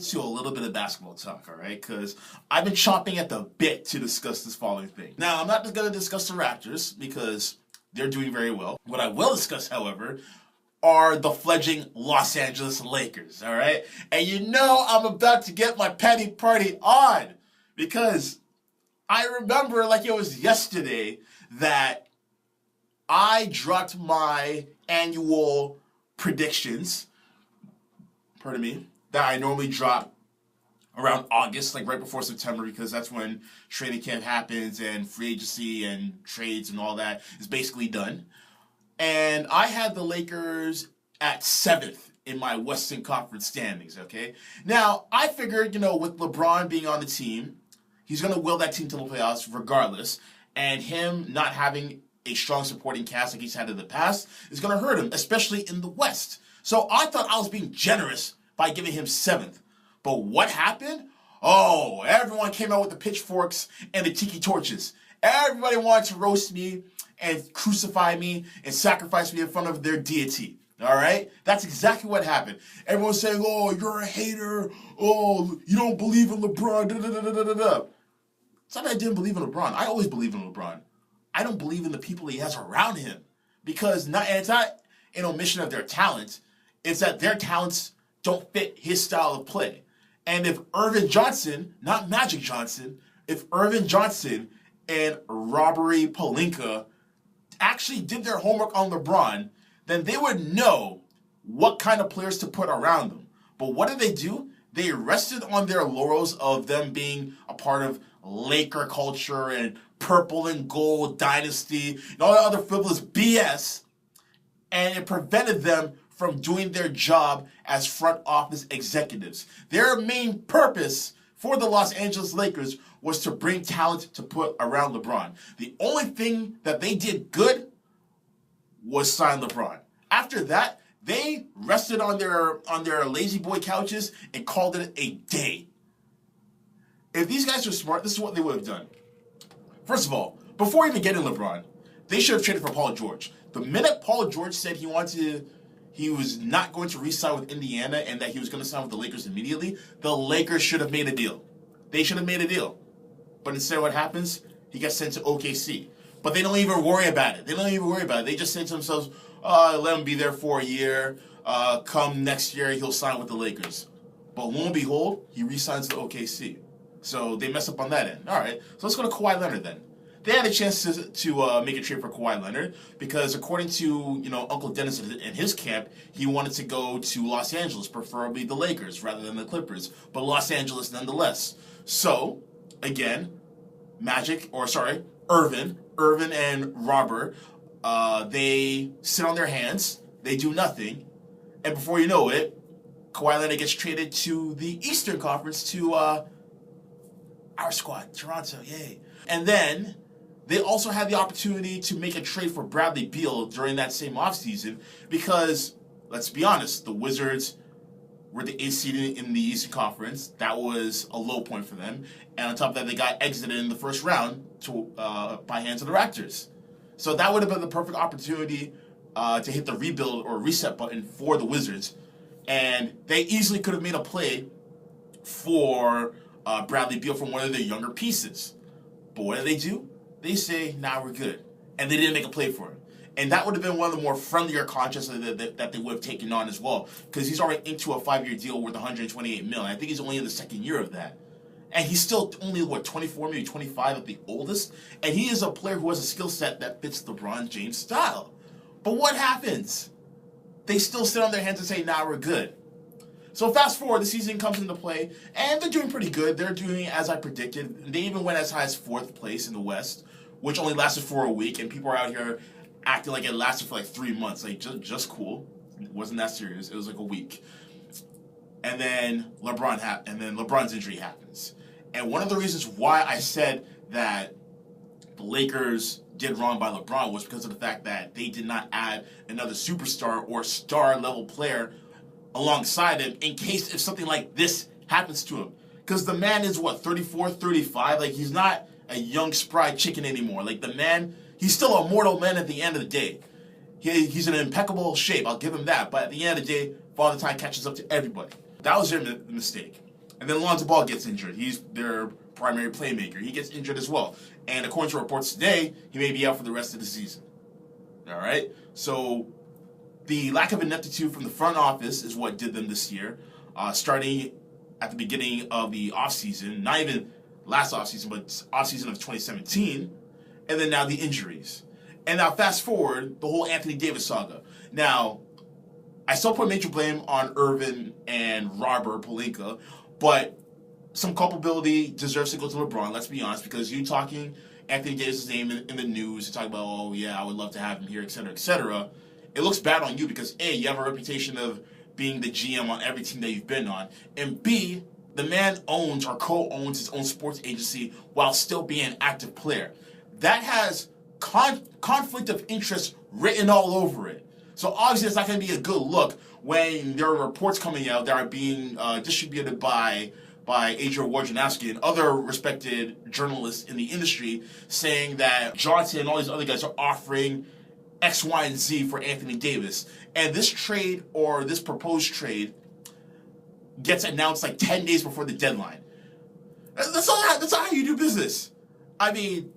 into a little bit of basketball talk, all right? Because I've been chomping at the bit to discuss this following thing. Now, I'm not going to discuss the Raptors because they're doing very well. What I will discuss, however, are the fledgling Los Angeles Lakers, all right? And you know I'm about to get my petty party on because I remember like it was yesterday that I dropped my annual predictions, that I normally drop around August, like right before September, because that's when training camp happens and free agency and trades and all that is basically done. And I had the Lakers at 7th in my Western Conference standings, okay? Now, I figured, with LeBron being on the team, he's going to will that team to the playoffs regardless, and him not having a strong supporting cast like he's had in the past is going to hurt him, especially in the West. So I thought I was being generous by giving him 7th. But what happened? Oh, everyone came out with the pitchforks and the tiki torches. Everybody wanted to roast me and crucify me and sacrifice me in front of their deity. All right? That's exactly what happened. Everyone's saying, oh, you're a hater. Oh, you don't believe in LeBron. It's not that I didn't believe in LeBron. I always believe in LeBron. I don't believe in the people he has around him. Because it's not an omission of their talent. It's that their talents don't fit his style of play. And if Irvin Johnson, not Magic Johnson, if Irvin Johnson and Robbery Pelinka actually did their homework on LeBron, then they would know what kind of players to put around them. But what did they do? They rested on their laurels of them being a part of Laker culture and purple and gold dynasty and all that other frivolous BS, and it prevented them from doing their job as front office executives. Their main purpose for the Los Angeles Lakers was to bring talent to put around LeBron. The only thing that they did good was sign LeBron. After that, they rested on their lazy boy couches and called it a day. If these guys were smart, this is what they would have done. First of all, before even getting LeBron, they should have traded for Paul George. The minute Paul George said he was not going to re-sign with Indiana and that he was going to sign with the Lakers immediately, the Lakers should have made a deal. They should have made a deal. But instead what happens? He gets sent to OKC. But they don't even worry about it. They just say to themselves, let him be there for a year. Come next year, he'll sign with the Lakers. But lo and behold, he re-signs to OKC. So they mess up on that end. All right, so let's go to Kawhi Leonard then. They had a chance to make a trade for Kawhi Leonard because according to Uncle Dennis and his camp, he wanted to go to Los Angeles, preferably the Lakers rather than the Clippers, but Los Angeles nonetheless. So again, Irvin and Robert, they sit on their hands, they do nothing, and before you know it, Kawhi Leonard gets traded to the Eastern Conference to our squad, Toronto, yay. And then they also had the opportunity to make a trade for Bradley Beal during that same offseason because, let's be honest, the Wizards were the 8th seed in the Eastern Conference. That was a low point for them. And on top of that, they got exited in the first round by hands of the Raptors. So that would have been the perfect opportunity to hit the rebuild or reset button for the Wizards. And they easily could have made a play for Bradley Beal from one of their younger pieces. But what do? They say, nah, we're good. And they didn't make a play for him. And that would have been one of the more friendlier contracts that they would have taken on as well. Because he's already into a 5-year deal worth $128 million. I think he's only in the second year of that. And he's still only, 24, maybe 25 at the oldest. And he is a player who has a skill set that fits LeBron James' style. But what happens? They still sit on their hands and say, nah, we're good. So fast forward, the season comes into play, and they're doing pretty good. They're doing as I predicted. They even went as high as 4th place in the West, which only lasted for a week, and people are out here acting like it lasted for 3 months. Just cool. It wasn't that serious. It was a week. And then LeBron's injury happens. And one of the reasons why I said that the Lakers did wrong by LeBron was because of the fact that they did not add another superstar or star-level player alongside him in case if something like this happens to him. Because the man is, 34, 35? He's not a young, spry chicken anymore. The man, he's still a mortal man at the end of the day. He's in impeccable shape, I'll give him that. But at the end of the day, Father Time catches up to everybody. That was their mistake. And then Lonzo Ball gets injured. He's their primary playmaker. He gets injured as well. And according to reports today, he may be out for the rest of the season. All right? So the lack of ineptitude from the front office is what did them this year, starting at the beginning of the offseason, not even last offseason, but offseason of 2017, and then now the injuries. And now fast forward, the whole Anthony Davis saga. Now, I still put major blame on Irvin and Robert Pelinka, but some culpability deserves to go to LeBron, let's be honest, because you talking Anthony Davis' name in the news, you talk about, oh yeah, I would love to have him here, etc., etc., it looks bad on you because A, you have a reputation of being the GM on every team that you've been on, and B, the man owns or co-owns his own sports agency while still being an active player. That has conflict of interest written all over it. So obviously it's not going to be a good look when there are reports coming out that are being distributed by Adrian Wojnarowski and other respected journalists in the industry saying that Johnson and all these other guys are offering X, Y, and Z for Anthony Davis. And this trade or this proposed trade gets announced like 10 days before the deadline. That's not how you do business. I mean,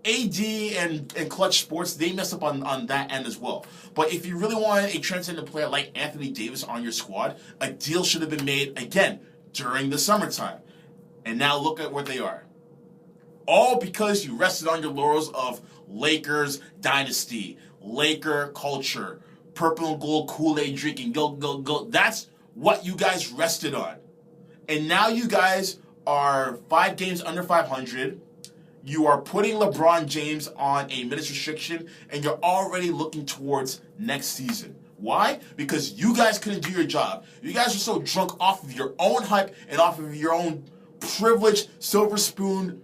AD and Clutch Sports, they mess up on that end as well. But if you really want a transcendent player like Anthony Davis on your squad, a deal should have been made, again, during the summertime. And now look at where they are. All because you rested on your laurels of Lakers dynasty, Laker culture, purple and gold Kool-Aid drinking, go. That's what you guys rested on. And now you guys are 5 games under 500. You are putting LeBron James on a minutes restriction, and you're already looking towards next season. Why? Because you guys couldn't do your job. You guys are so drunk off of your own hype and off of your own privileged silver spoon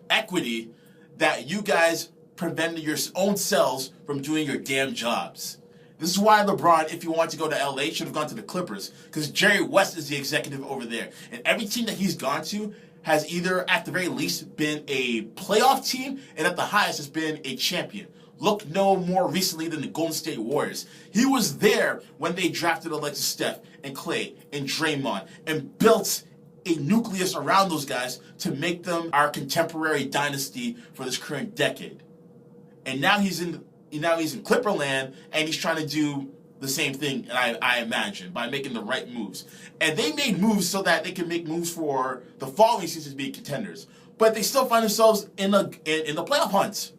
equity that you guys prevented your own selves from doing your damn jobs. This is why LeBron, if you want to go to LA, should have gone to the Clippers, because Jerry West is the executive over there. And every team that he's gone to has either, at the very least, been a playoff team, and at the highest has been a champion. Look no more recently than the Golden State Warriors. He was there when they drafted Alexis Steph and Clay and Draymond and built a nucleus around those guys to make them our contemporary dynasty for this current decade. And now he's in Clipperland, and he's trying to do the same thing, I imagine, by making the right moves. And they made moves so that they can make moves for the following seasons to be contenders. But they still find themselves in the playoff hunt.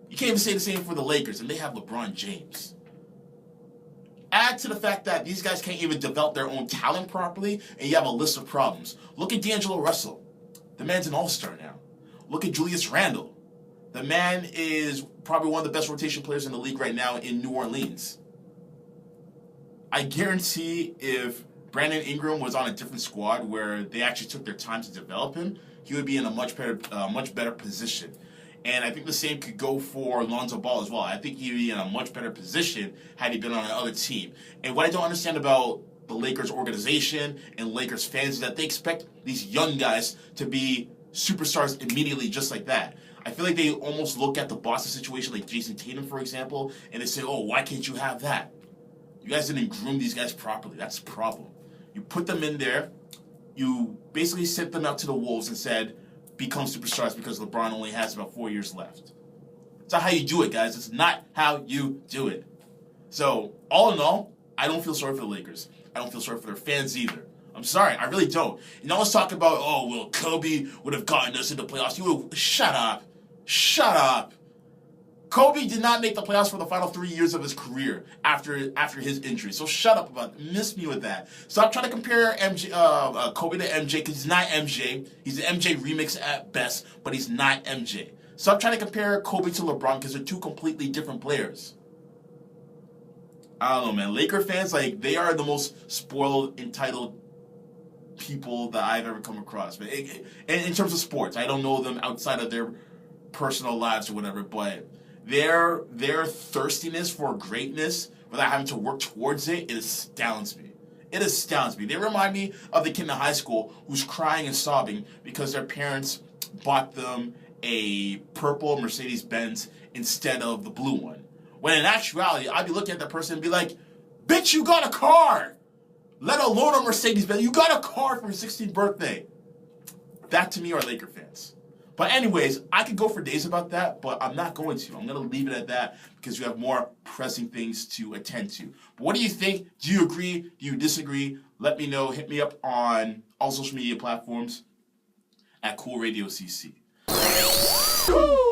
You can't even say the same for the Lakers, and they have LeBron James. Add to the fact that these guys can't even develop their own talent properly, and you have a list of problems. Look at D'Angelo Russell. The man's an all-star now. Look at Julius Randle. The man is probably one of the best rotation players in the league right now in New Orleans. I guarantee if Brandon Ingram was on a different squad where they actually took their time to develop him, he would be in a much better position. And I think the same could go for Lonzo Ball as well. I think he'd be in a much better position had he been on another team. And what I don't understand about the Lakers organization and Lakers fans is that they expect these young guys to be superstars immediately just like that. I feel like they almost look at the Boston situation, like Jason Tatum, for example, and they say, oh, why can't you have that? You guys didn't groom these guys properly. That's the problem. You put them in there. You basically sent them out to the Wolves and said, become superstars because LeBron only has about 4 years left. It's not how you do it, guys. It's not how you do it. So, all in all, I don't feel sorry for the Lakers. I don't feel sorry for their fans either. I'm sorry, I really don't. You know, let's talk about, oh, well, Kobe would have gotten us into the playoffs. Shut up. Shut up. Kobe did not make the playoffs for the final 3 years of his career after his injury. So shut up about it. Miss me with that. Stop trying to compare Kobe to MJ because he's not MJ. He's an MJ remix at best, but he's not MJ. Stop trying to compare Kobe to LeBron because they're two completely different players. I don't know, man. Laker fans, like, they are the most spoiled, entitled people that I've ever come across. Man. In terms of sports, I don't know them outside of their personal lives or whatever, but their thirstiness for greatness without having to work towards it astounds me. It astounds me. They remind me of the kid in high school who's crying and sobbing because their parents bought them a purple Mercedes-Benz instead of the blue one. When in actuality, I'd be looking at that person and be like, bitch, you got a car! let alone a Mercedes-Benz. You got a car for your 16th birthday. That to me are Laker fans. But anyways, I could go for days about that, but I'm not going to. I'm going to leave it at that because we have more pressing things to attend to. But what do you think? Do you agree? Do you disagree? Let me know. Hit me up on all social media platforms at Cool Radio CC. Woo!